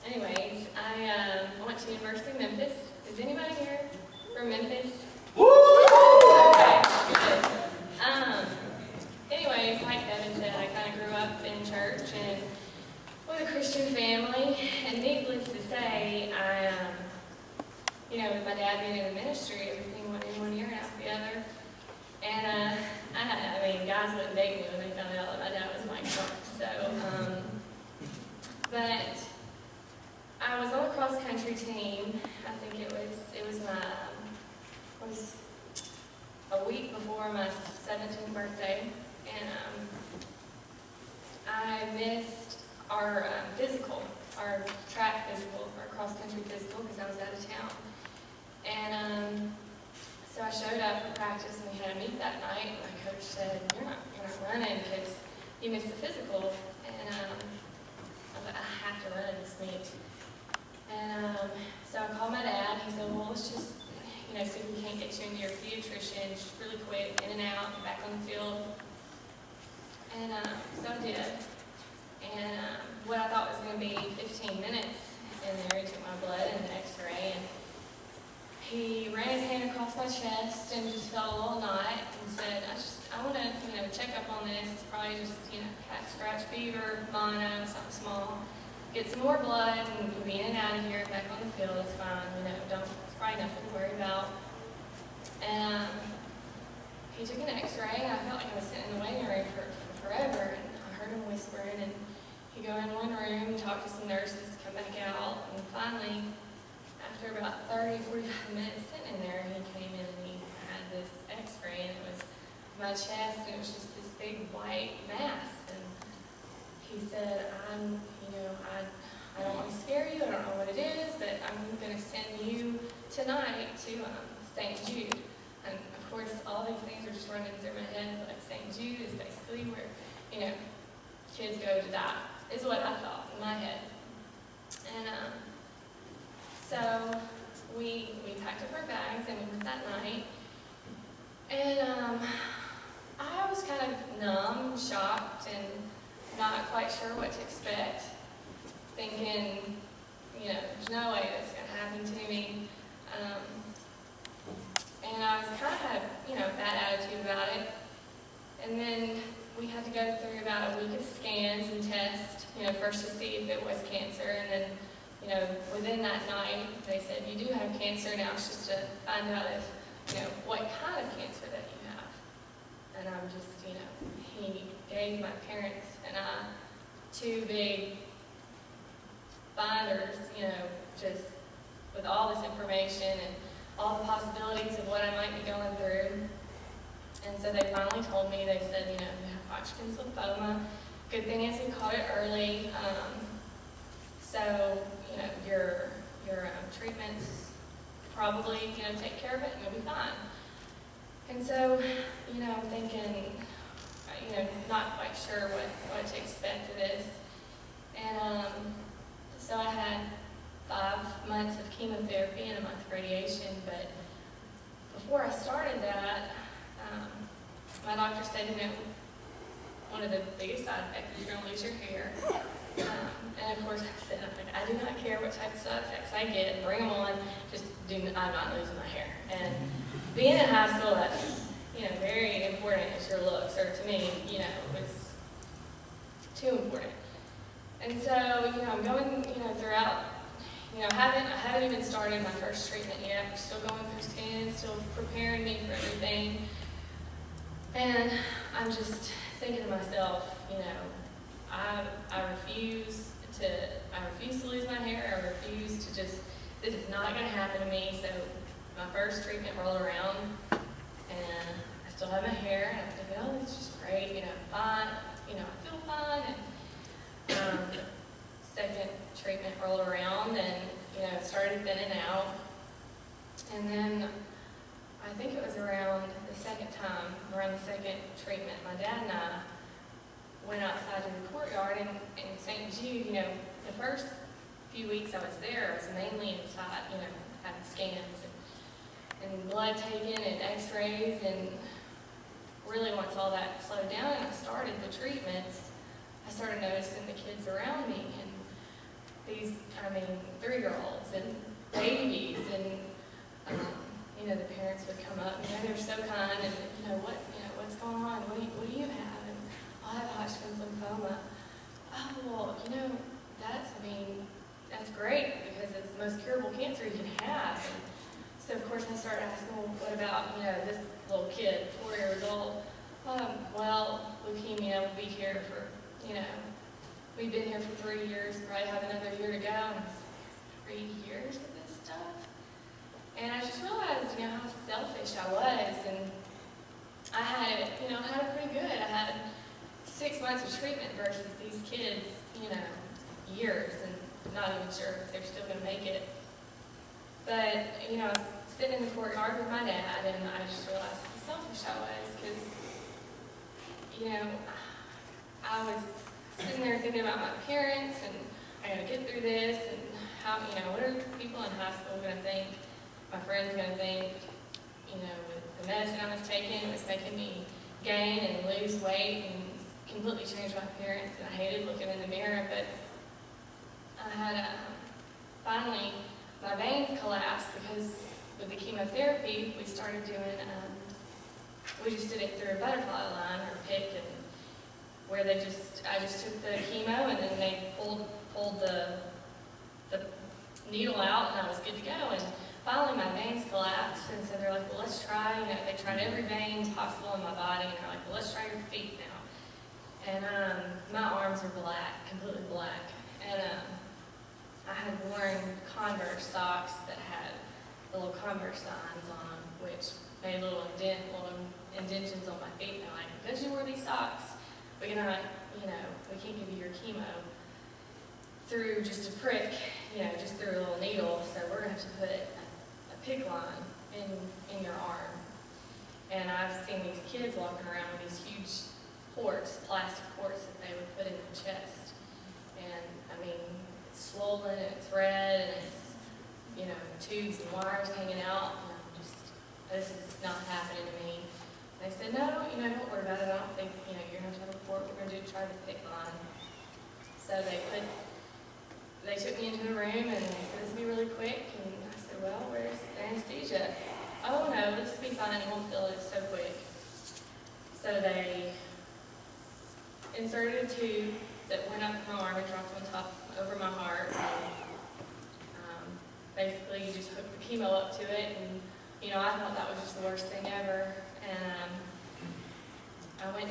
anyways, I went to the University of Memphis. Is anybody here from Memphis? Woo! Okay, good. Anyways, like Devin said, I kind of grew up in church and with a Christian family, and needless to say, with my dad being in the ministry, everything went in one ear and out the other. And guys wouldn't date me when they found out that my dad was my coach. So, but I was on the cross country team. I think it was a week before my 17th birthday, and I missed our our track physical, our cross country physical, because I was out of town. And so I showed up for practice, and we had a meet that night. My coach said, "You're not running because you missed the physical." And I was like, "I have to run this meet." And so I called my dad. He said, "Well, let's just see if we can't get you into your pediatrician, just really quick, in and out, and back on the field." And so I did. And what I thought was going to be 15 minutes in there, he took my blood and an x-ray, and he ran his hand across my chest and just felt a little knot and said, I want to check up on this. It's probably just, cat scratch fever, mono, something small. Get some more blood and you'll be in and out of here, back on the field, it's fine, it's probably nothing to worry about. And he took an x-ray, and I felt like I was sitting in the waiting room for forever, and I heard him whispering, and he'd go in one room, talk to some nurses, come back out, and finally, after about 30, 45 minutes sitting in there, he came in and he had this x-ray, and it was my chest, and it was just this big white mass. And he said, I don't want to scare you, I don't know what it is, but I'm going to send you tonight to St. Jude. And of course, all these things are just running through my head, like St. Jude is basically where, kids go to die, is what I thought in my head. And so we packed up our bags and we went that night. And I was kind of numb, shocked, and not quite sure what to expect, thinking, there's no way that's going to happen to me. And I was kind of had, bad attitude about it. And then we had to go through about a week of scans and tests, first to see if it was cancer. And then, within that night, they said, you do have cancer. Now it's just to find out if, what kind of cancer that you have. And I'm just, he gave my parents and I 2 big binders, just with all this information and all the possibilities of what I might be going through. And so they finally told me, they said, you have Hodgkin's lymphoma. Good thing is we caught it early. So, your treatments probably, take care of it and you'll be fine. And so, I'm thinking, not quite sure what to expect of this. And so I had 5 months of chemotherapy and a month of radiation, but before I started that, my doctor said, one of the biggest side effects is you're going to lose your hair. And of course I said, I do not care what type of side effects I get, bring them on, I'm not losing my hair. And being in high school, that's, very important is your looks, or to me, was too important. And so, I'm going, throughout, I haven't even started my first treatment yet. We're still going through scans, still preparing me for everything. And I'm just thinking to myself, I refuse to lose my hair. I refuse to this is not going to happen to me. So my first treatment rolled around, and I still have my hair, and I'm thinking, oh, it's just great, fine, I feel fine. And second treatment rolled around, and it started thinning out. And then I think it was around the second treatment, my dad and I went outside to the courtyard in St. Jude. The first few weeks I was there, I was mainly inside, having scans and blood taken and x-rays, and really once all that slowed down and I started the treatments, I started noticing the kids around me, and these, 3-year-olds and babies, and the parents would come up, they're so kind, and what's going on? What do you have? And I have Hodgkin's lymphoma. Oh, well, that's great, because it's the most curable cancer you can have. And so of course I started asking, well, what about, this little kid, 4 years old? Well, leukemia will be here for, we've been here for 3 years, probably have another year to go, and it's 3 years of this stuff. And I just realized, how selfish I was, and I had it, pretty good. I had 6 months of treatment versus these kids, years, and not even sure if they're still going to make it. But, I was sitting in the courtyard with my dad, and I just realized how selfish I was, because, I was sitting there thinking about my parents, and I got to get through this, and how, what are people in high school going to think? My friends going to think, with the medicine I was taking, it was making me gain and lose weight and completely change my appearance, and I hated looking in the mirror. But I had finally, my veins collapsed because with the chemotherapy, we started doing, we just did it through a butterfly line or pick, and where I just took the chemo, and then they pulled the needle out, and I was good to go. And finally, my veins collapsed, and so they're like, well, let's try, they tried every vein possible in my body, and they're like, well, let's try your feet now. And my arms were black, completely black. And I had worn Converse socks that had the little Converse signs on them, which made little indentions on my feet. And they're like, because you wore these socks, we cannot, we can't give you your chemo through just a prick, just through a little needle, so we're going to have to put a PICC line in your arm. And I've seen these kids walking around with these huge ports, plastic ports that they would put in their chest. And, it's swollen, and it's red, and it's, tubes and wires hanging out, and I'm just, this is not happening to me. And they said, no, don't worry about it. I don't think, you're going to have a port. We're going to try the PICC line. So they took me into the room, and they said, this will be really quick. And I said, well, where's the anesthesia? Oh, no, this will be fine. You won't feel it so quick. So they inserted a tube that went up my arm and dropped on top over my heart. And, basically, you just hooked the chemo up to it. And, I thought that was just the worst thing ever. And I went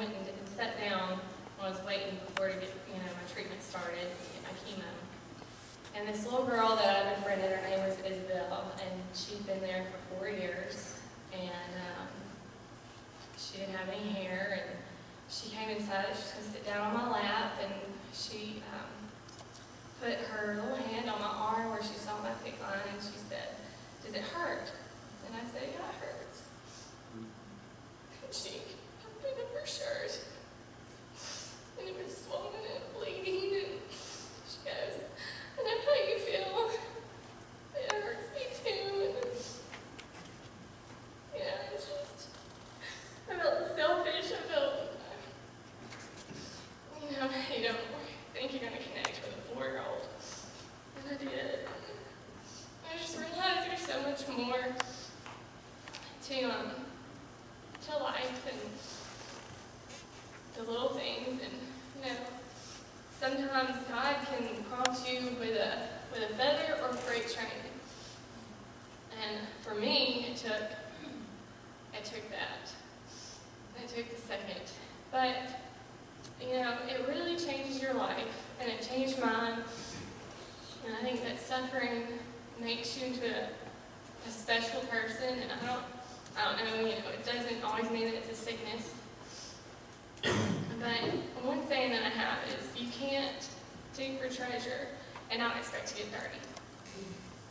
and sat down when I was waiting before to get, my treatment started, to get my chemo. And this little girl that I befriended, her name was Isabel, and she'd been there for 4 years, and she didn't have any hair, and she came inside, she was going to sit down on my lap, and she put her little hand on my arm where she saw my PICC line, and she said, does it hurt? And I said, yeah, it hurts. And she opened up her shirt, and it was swollen and bleeding, and she goes, I know how you feel. It hurts me too. And, it's just, I felt selfish. I felt, you don't think you're going to connect with a 4-year-old. And I did. I just realized there's so much more to life and the little things, and sometimes God can prompt you with a feather or freight train. And for me, it took that. It took the second. But it really changes your life, and it changed mine. And I think that suffering makes you into a special person. And I don't know, it doesn't always mean that it's a sickness. But one saying that I have is, you can't dig for treasure and not expect to get dirty.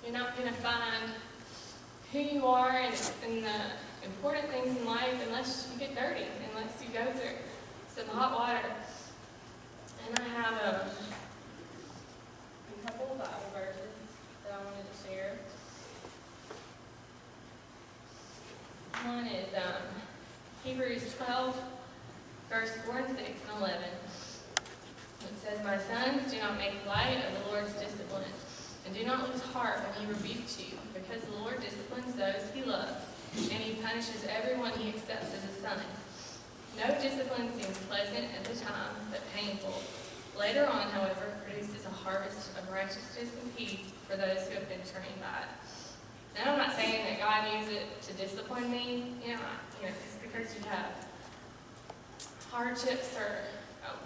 You're not going to find who you are and the important things in life unless you get dirty, unless you go through some hot water. And I have a couple of Bible verses that I wanted to share. One is Hebrews 12, verse 4 and 6 and 11. says, "My sons, do not make light of the Lord's discipline, and do not lose heart when he rebukes you, because the Lord disciplines those he loves, and he punishes everyone he accepts as a son. No discipline seems pleasant at the time, but painful. Later on, however, produces a harvest of righteousness and peace for those who have been trained by it." Now, I'm not saying that God used it to discipline me, just because you have hardships or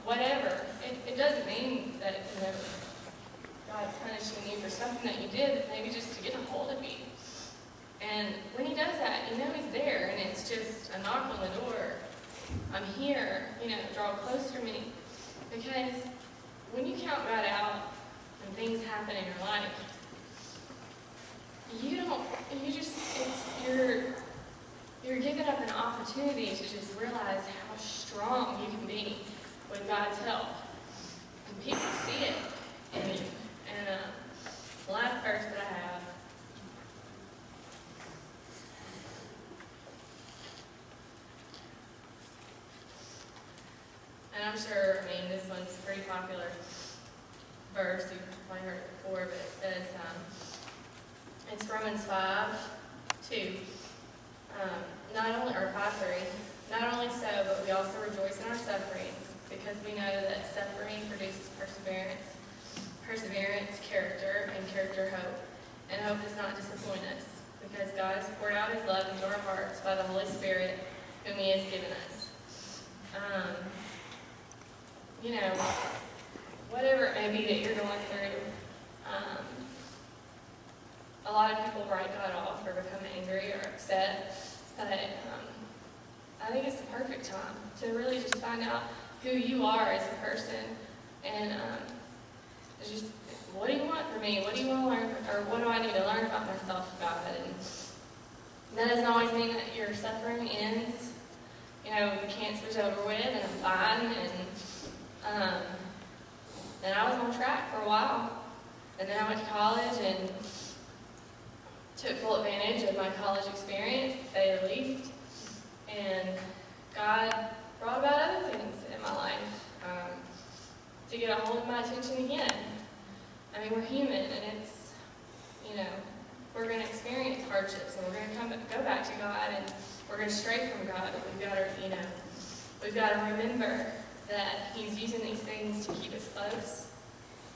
whatever. It doesn't mean that, God's punishing you for something that you did, but maybe just to get a hold of you. And when he does that, he's there, and it's just a knock on the door. I'm here, draw close to me. Because when you count God out and things happen in your life, you're given up an opportunity to just realize how strong you can be with God's help. And people see it in you. And the last verse that I have, and I'm sure, this one's a pretty popular verse. You've probably heard it before, but it says, it's Romans 5:2. Or 5:3. Not only so, but we also rejoice in our sufferings, because we know that suffering produces perseverance. Perseverance, character, and character, hope. And hope does not disappoint us, because God has poured out his love into our hearts by the Holy Spirit, whom he has given us. Whatever it may be that you're going through, a lot of people write God off or become angry or upset, but I think it's the perfect time to really just find out who you are as a person, and just, what do you want from me? What do you want to learn, or what do I need to learn about myself, God? And that doesn't always mean that your suffering ends. The cancer's over with, and I'm fine, and I was on track for a while, and then I went to college and took full advantage of my college experience, to say the least, and God brought about other things in my life to get a hold of my attention again. We're human, and it's, we're going to experience hardships, and we're going to go back to God, and we're going to stray from God. We've got to remember that he's using these things to keep us close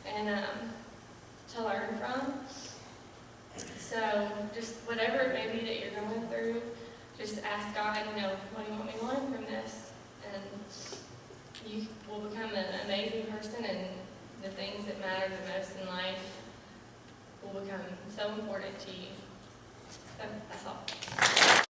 and to learn from. So just whatever it may be that you're going through, just ask God, what do you want me to learn from this? And you will become an amazing person, and the things that matter the most in life will become so important to you. So that's all.